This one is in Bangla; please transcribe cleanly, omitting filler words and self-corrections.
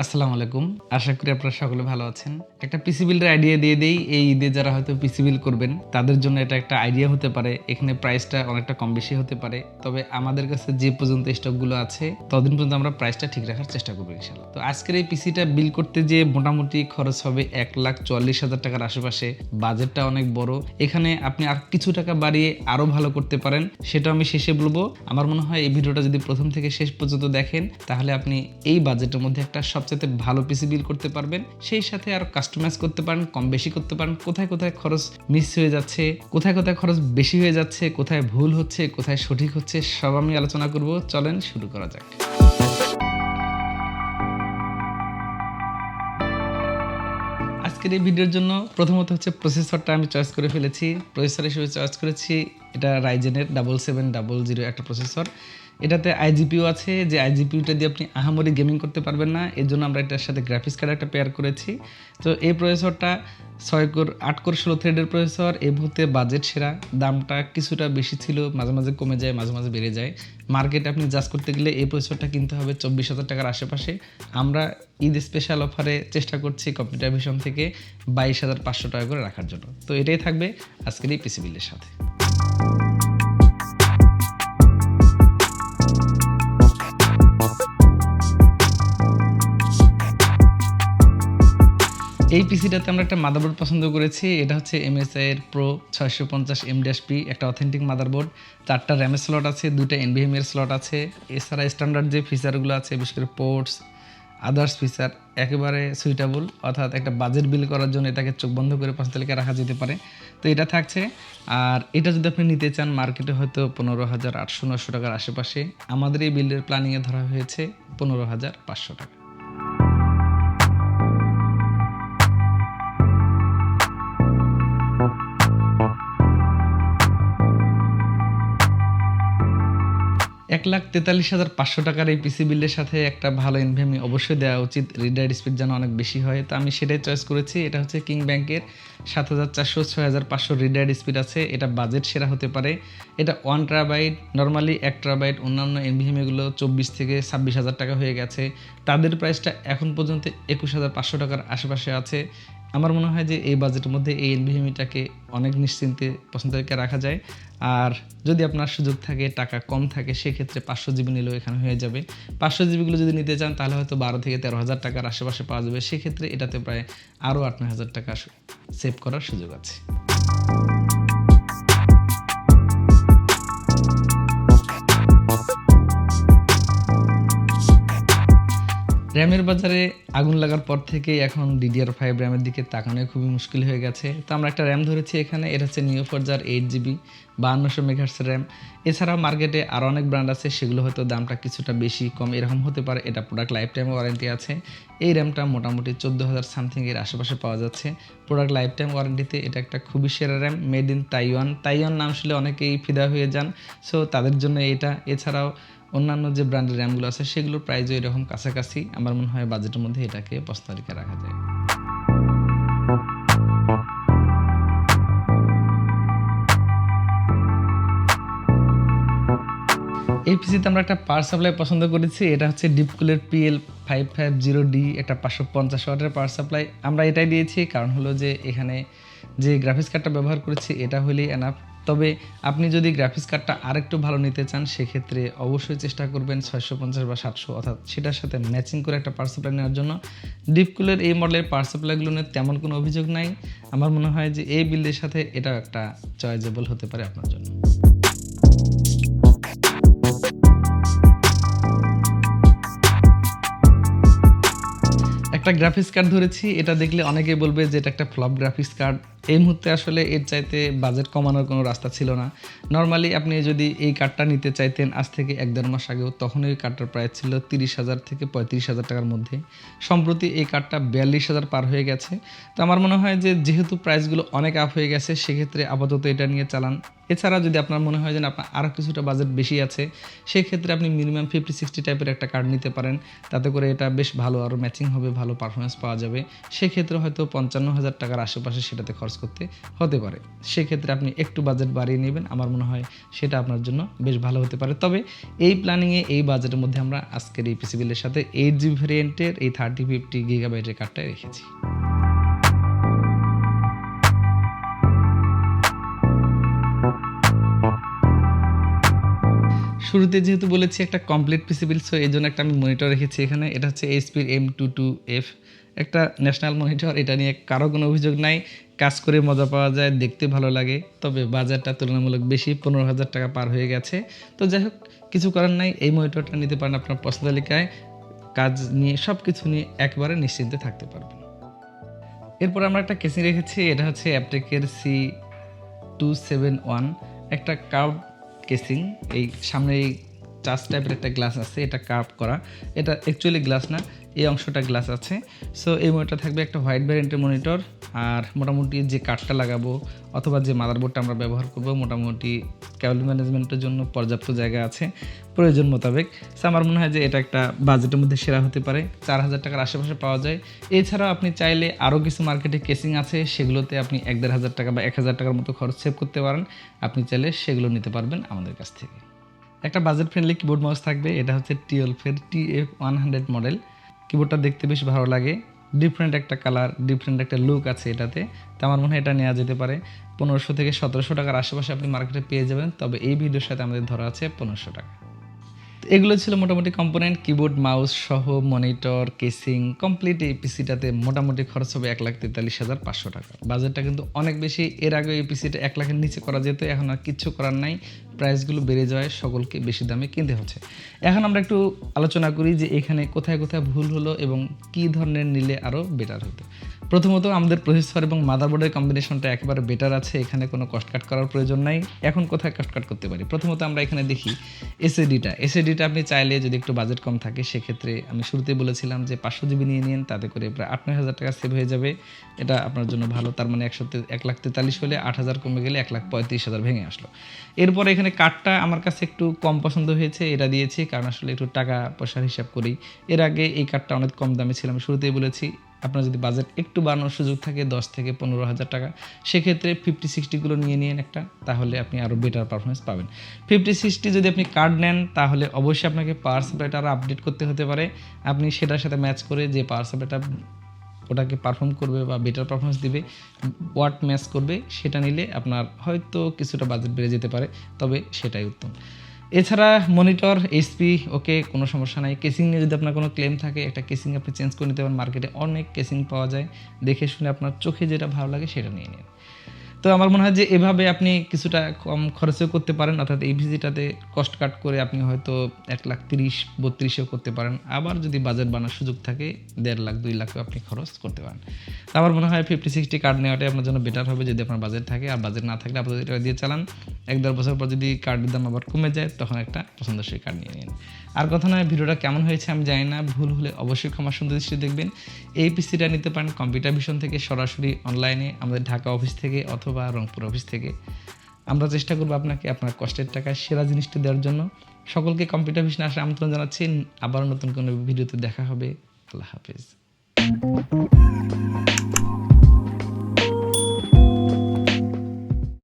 আসসালামু আলাইকুম। আশা করি আপনারা সকলে ভালো আছেন। একটা পিসি বিল্ডের আইডিয়া দিয়ে দেই। এই ঈদে যারা হয়তো পিসি বিল্ড করবেন তাদের জন্য এটা একটা আইডিয়া হতে পারে। এখানে প্রাইসটা অনেকটা কম বেশি হতে পারে। তবে আমাদের কাছে যে পর্যন্ত স্টকগুলো আছে ততদিন পর্যন্ত আমরা প্রাইসটা ঠিক রাখার চেষ্টা করব ইনশাআল্লাহ। তো আজকের এই পিসিটা বিল্ড করতে যে মোটামুটি খরচ হবে ১,৪৪,০০০ টাকার আশেপাশে। বাজেটটা অনেক বড়। এখানে আপনি আর কিছু টাকা বাড়িয়ে আরো ভালো করতে পারেন। সেটা আমি শেষে বলবো। আমার মনে হয় এই ভিডিওটা যদি প্রথম থেকে শেষ পর্যন্ত দেখেন তাহলে আপনি এই বাজেটের মধ্যে একটা সবচেয়ে ভালো পিসি বিল্ড করতে পারবেন। সেই সাথে আর কাস্টমাইজ করতে পারেন, কম বেশি করতে পারেন। কোথায় কোথায় খরচ মিস হয়ে যাচ্ছে, কোথায় কোথায় খরচ বেশি হয়ে যাচ্ছে, কোথায় ভুল হচ্ছে, কোথায় সঠিক হচ্ছে, সব আমি আলোচনা করব। চলেন শুরু করা যাক। আজকের এই ভিডিওর জন্য প্রথমত হচ্ছে প্রসেসরটা আমি চয়েস করে ফেলেছি। প্রসেসর হিসেবে চয়েস করেছি এটা রাইজেনের 7700 একটা প্রসেসর। এটাতে আইজিপিউ আছে, যে আইজিপিউটা দিয়ে আপনি আহামরি গেমিং করতে পারবেন না। এর জন্য আমরা এটার সাথে গ্রাফিক্স কার্ড একটা পেয়ার করেছি। তো এই প্রসেসরটা 8 কোর 16 থ্রেডের প্রসেসর। এই মুহূর্তে বাজেট সেরা। দামটা কিছুটা বেশি ছিল, মাঝে মাঝে কমে যায়, মাঝে মাঝে বেড়ে যায়। মার্কেটে আপনি জাজ করতে গেলে এই প্রসেসরটা কিনতে হবে 24,000 টাকার আশেপাশে। আমরা ঈদ স্পেশাল অফারে চেষ্টা করছি কম্পিউটার ভিশন থেকে 22,500 টাকা করে রাখার জন্য। তো এটাই থাকবে আজকের এই পিসি বিলের সাথে। এই পিসিটাতে আমরা একটা মাদারবোর্ড পছন্দ করেছি। এটা হচ্ছে MSI এর Pro 650 M-P, একটা অথেন্টিক মাদারবোর্ড। 4টা র্যামের স্লট আছে, 2টা NVMe এর স্লট আছে। এছাড়া স্ট্যান্ডার্ড যে ফিচারগুলো আছে, বিশেষ করে পোর্টস, আদার্স ফিচার একেবারে সুইটেবল, অর্থাৎ একটা বাজেট বিল করার জন্য এটাকে চোখ বন্ধ করে 5 তালিকায় রাখা যেতে পারে। তো এটা থাকছে। আর এটা যদি আপনি নিতে চান মার্কেটে হয়তো 15,800-900 টাকার আশেপাশে। আমাদের এই বিল্ডের প্ল্যানিংয়ে ধরা হয়েছে 15,500 টাকা। $1,43,500 টাকার এই পিসি বিল্ডের সাথে একটা ভালো এনভিএমই অবশ্যই দেওয়া উচিত। রিড স্পিড যেন অনেক বেশি হয়। তো আমি সেটাই চয়েস করেছি। এটা হচ্ছে কিং ব্যাংকের 7400-6500 রিড স্পিড আছে। এটা বাজেট সেরা হতে পারে। এটা 1 টেরাবাইট, নর্মালি 1 টেরাবাইট। অন্যান্য এনভিএমগুলো 24 থেকে 26,000 টাকা হয়ে গেছে। তাদের প্রাইসটা এখন পর্যন্ত 21,500 টাকার আশেপাশে আছে। আমার মনে হয় যে এই বাজেটের মধ্যে এই এনভিএমটাকে অনেক নিশ্চিন্তে পছন্দ করে রাখা যায়। আর যদি আপনার সুযোগ থাকে, টাকা কম থাকে, সেক্ষেত্রে 500 জিবি নিলেও এখানে হয়ে যাবে। 500 জিবিগুলো যদি নিতে চান তাহলে হয়তো 12 থেকে 13,000 টাকার আশেপাশে পাওয়া যাবে। সেক্ষেত্রে এটাতে প্রায় আরও 8,000 টাকা সেভ করার সুযোগ আছে। র্যামের বাজারে আগুন লাগার পর থেকে এখন DDR5 র্যামের দিকে তাকানো খুবই মুশকিল হয়ে গেছে। তো আমরা একটা র্যাম ধরেছি এখানে। এটা হচ্ছে নিওফর্জার 8GB 5200 মেগাহার্টজ র্যাম। এছাড়াও মার্কেটে আরও অনেক ব্র্যান্ড আছে, সেগুলো হয়তো দামটা কিছুটা বেশি কম এরকম হতে পারে। এটা প্রোডাক্ট লাইফ টাইম ওয়ারেন্টি আছে। এই র্যামটা মোটামুটি 14,000 সামথিং এর আশেপাশে পাওয়া যাচ্ছে প্রোডাক্ট লাইফ টাইম ওয়ারেন্টিতে। এটা একটা খুবই সেরা র্যাম, মেড ইন তাইওয়ান নাম শুনলে অনেকেই ফিদা হয়ে যান। সো তাদের জন্য এটা। এছাড়াও অন্যান্য যে ব্র্যান্ডের র্যামগুলো আছে সেগুলোর প্রাইসও এরকম কাছাকাছি। আমার মনে হয় বাজেটের মধ্যে এটাকে প্রস্তাবিকা রাখা যায়। এই পিসিতে আমরা একটা পাওয়ার সাপ্লাই পছন্দ করেছি। এটা হচ্ছে ডিপকুলের PL550D, একটা 550 ওয়াটের পাওয়ার সাপ্লাই। আমরা এটাই দিয়েছি কারণ হলো যে এখানে যে গ্রাফিক্স কার্ডটা ব্যবহার করেছি এটা হলেই এনাফ। তবে আপনি যদি গ্রাফিক্স কার্ডটা আরেকটু ভালো নিতে চান সেক্ষেত্রে অবশ্যই চেষ্টা করবেন 650 বা 700, অর্থাৎ সেটার সাথে ম্যাচিং করে একটা পাওয়ার সাপ্লাই নেওয়ার জন্য। ডিপকুলের এই মডেলের পাওয়ার সাপ্লাইগুলো নিয়ে তেমন কোনো অভিযোগ নাই। আমার মনে হয় যে এই বিল্ডের সাথে এটাও একটা চয়েজেবল হতে পারে আপনার জন্য। একটা গ্রাফিক্স কার্ড ধরেছি। এটা দেখলে অনেকেই বলবে যে এটা একটা ফ্লপ গ্রাফিক্স কার্ড। এই মুহূর্তে আসলে এর চাইতে বাজেট কমানোর কোনো রাস্তা ছিল না। নর্মালি আপনি যদি এই কার্ডটা নিতে চাইতেন আজ থেকে 1-1.5 মাস আগেও, তখন এই কার্ডটার প্রাইস ছিল 30,000 থেকে 35,000 টাকার মধ্যে। সম্প্রতি এই কার্ডটা 42,000 পার হয়ে গেছে। তো আমার মনে হয় যে যেহেতু প্রাইসগুলো অনেক আপ হয়ে গেছে সেক্ষেত্রে আপাতত এটা নিয়ে চালান। এছাড়া যদি আপনার মনে হয় যে আপনার আরও কিছুটা বাজেট বেশি আছে সেক্ষেত্রে আপনি মিনিমাম 50-60 টাইপের একটা কার্ড নিতে পারেন। তাতে করে এটা বেশ ভালো, আরও ম্যাচিং হবে, ভালো পারফরমেন্স পাওয়া যাবে। সেক্ষেত্রে হয়তো 55,000 টাকার আশেপাশে সেটাতে খরচ করতে হতে পারে। সেক্ষেত্রে আপনি একটু বাজেট বাড়িয়ে নেবেন, আমার মনে হয় সেটা আপনার জন্য বেশ ভালো হতে পারে। তবে এই প্ল্যানিংয়ে এই বাজেটের মধ্যে আমরা আজকের এই পিসি বিলের সাথে 8GB ভ্যারিয়েন্টের এই 3050 গিগাবাইটের কার্ডটাই রেখেছি। শুরুতে যেহেতু বলেছি একটা কমপ্লিট পিসি বিল্ড, সো এই জন্য একটা আমি মনিটর রেখেছি এখানে। এটা হচ্ছে এইচপির M22F, একটা ন্যাশনাল মনিটর। এটা নিয়ে কারো কোনো অভিযোগ নাই, কাজ করে মজা পাওয়া যায়, দেখতে ভালো লাগে। তবে বাজারটা তুলনামূলক বেশি, 15,000 টাকা পার হয়ে গেছে। তো যাই হোক, কিছু করার নাই, এই মনিটরটা নিতে পারেন আপনার পছন্দ তালিকায়। কাজ নিয়ে সব কিছু নিয়ে একবারে নিশ্চিন্তে থাকতে পারবেন। এরপর আমরা একটা কেসিং রেখেছি, এটা হচ্ছে অ্যাপটেকের C271, একটা কার্ভ কেসিং। এই সামনে এই চার্জ টাইপের একটা গ্লাস আছে, এটা কার্ভ করা, এটা অ্যাকচুয়ালি গ্লাস না, এই অংশটা গ্লাস আছে। সো এই মনিটর থাকবে একটা হোয়াইট ভ্যারিয়েন্টের মনিটর। আর মোটামুটি যে কার্ডটা লাগাবো অথবা যে মাদারবোর্ডটা আমরা ব্যবহার করব, মোটামুটি কেবল ম্যানেজমেন্টের জন্য পর্যাপ্ত জায়গা আছে প্রয়োজন মোতাবেক। সো আমার মনে হয় যে এটা একটা বাজেটের মধ্যে সেরা হতে পারে, 4,000 টাকার আশেপাশে পাওয়া যায়। এছাড়াও আপনি চাইলে আরও কিছু মার্কেটে কেসিং আছে, সেগুলোতে আপনি 1,500 টাকা বা 1,000 টাকার মতো খরচ সেভ করতে পারেন। আপনি চাইলে সেগুলো নিতে পারবেন আমাদের কাছ থেকে। একটা বাজেট ফ্রেন্ডলি কিবোর্ড মাউস থাকবে, এটা হচ্ছে TLF-এর TF100 মডেল। কিবোর্ডটা দেখতে বেশ ভালো লাগে, ডিফারেন্ট একটা কালার, ডিফারেন্ট একটা লুক আছে এটাতে। তো আমার মনে হয় এটা নেওয়া যেতে পারে। 1500 থেকে 1700 টাকার আশেপাশে আপনি মার্কেটে পেয়ে যাবেন, তবে এই ভিডিওর সাথে আমাদের ধরা আছে 1500 টাকা। এগুলো ছিল মোটামুটি কম্পোনেন্ট, কিবোর্ড মাউস সহ মনিটর কেসিং কমপ্লিট। এই পিসিটাতে মোটামুটি খরচ হবে 1,43,500 টাকা। বাজেটটা কিন্তু অনেক বেশি। এর আগে এই পিসিটা 1 লাখের নিচে করা যেত, এখন আর কিচ্ছু করার নাই, প্রাইসগুলো বেড়ে যাওয়ায় সকলকে বেশি দামে কিনতে হচ্ছে। এখন আমরা একটু আলোচনা করি যে এখানে কোথায় কোথায় ভুল হলো এবং কী ধরনের নিলে আরও বেটার হতো। প্রথমত আমাদের প্রসেসর এবং মাদারবোর্ডের কম্বিনেশনটা একেবারে বেটার আছে, এখানে কোনো কস্ট কাট করার প্রয়োজন নাই। এখন কোথায় কস্ট কাট করতে পারি? প্রথমত আমরা এখানে দেখি এসএসডিটা আপনি চাইলে যদি একটু বাজেট কম থাকে, সেক্ষেত্রে আমি শুরুতেই বলেছিলাম যে 500 জিবি নিয়ে নিন, তাতে করে প্রায় 8-9 হাজার টাকা সেভ হয়ে যাবে। এটা আপনার জন্য ভালো। তার মানে 1,43,000 হলে 8,000 কমে গেলে 1,35,000 ভেঙে আসলো। এরপর এখানে কার্ডটা আমার কাছে একটু কম পছন্দ হয়েছে, এটা দিয়েছি কারণ আসলে একটু টাকা পয়সার হিসাব করি। এর আগে এই কার্ডটা অনেক কম দামে ছিল, আমি শুরুতেই বলেছি। আপনার যদি বাজেট একটু বাড়ানোর সুযোগ থাকে 10 থেকে 15,000 টাকা, সেক্ষেত্রে 50-60গুলো নিয়ে নিন একটা, তাহলে আপনি আরও বেটার পারফরমেন্স পাবেন। 50-60 যদি আপনি কার্ড নেন, তাহলে অবশ্যই আপনাকে পাওয়ার সাপ্লাইটা আরও আপডেট করতে হতে পারে। আপনি সেটার সাথে ম্যাচ করে যে পাওয়ার সাপ্লাইটা ওটাকে পারফর্ম করবে বা বেটার পারফরমেন্স দিবে, ওয়াট ম্যাচ করবে, সেটা নিলে আপনার হয়তো কিছুটা বাজেট বেড়ে যেতে পারে, তবে সেটাই উত্তম। এছাড়া মনিটর এইচপি ওকে, কোনো সমস্যা নাই। কেসিং নিয়ে যদি আপনার কোনো ক্লেম থাকে, একটা কেসিং আপনি চেঞ্জ করে নিতে পারেন। মার্কেটে অনেক কেসিং পাওয়া যায়, দেখে শুনে আপনার চোখে যেটা ভালো লাগে সেটা নিয়ে নিন। তো আমার মনে হয় যে এভাবে আপনি কিছুটা কম খরচেও করতে পারেন, অর্থাৎ এই ভিজিটাতে কস্ট কাট করে আপনি হয়তো 1,30,000-32,000 করতে পারেন। আবার যদি বাজেট বানানোর সুযোগ থাকে 1.5 লাখ 2 লাখও আপনি খরচ করতে পারেন। তো আমার মনে হয় 50-60 কার্ড নেওয়াটাই আপনার জন্য বেটার হবে যদি আপনার বাজেট থাকে। আর বাজেট না থাকলে আপনাদের এটা দিয়ে চালান। 1-1.5 বছর পর যদি কার্ডের দাম আবার কমে যায়, তখন একটা পছন্দসই কার্ড নিয়ে নিন। আর কথা নয়, ভিডিওটা কেমন হয়েছে আমি জানি না, ভুল হলে অবশ্যই ক্ষমা সুন্দর দৃষ্টিতে দেখবেন। এই পিসিটা নিতে পারেন কম্পিউটার ভিশন থেকে সরাসরি অনলাইনে, আমাদের ঢাকা অফিস থেকে অথবা রংপুর অফিস থেকে। আমরা চেষ্টা করবো আপনাকে আপনার কষ্টের টাকায় সেরা জিনিসটা দেওয়ার জন্য। সকলকে কম্পিউটার ভিশনে আসার আমন্ত্রণ জানাচ্ছি। আবার নতুন কোনো ভিডিওতে দেখা হবে। আল্লাহ হাফেজ।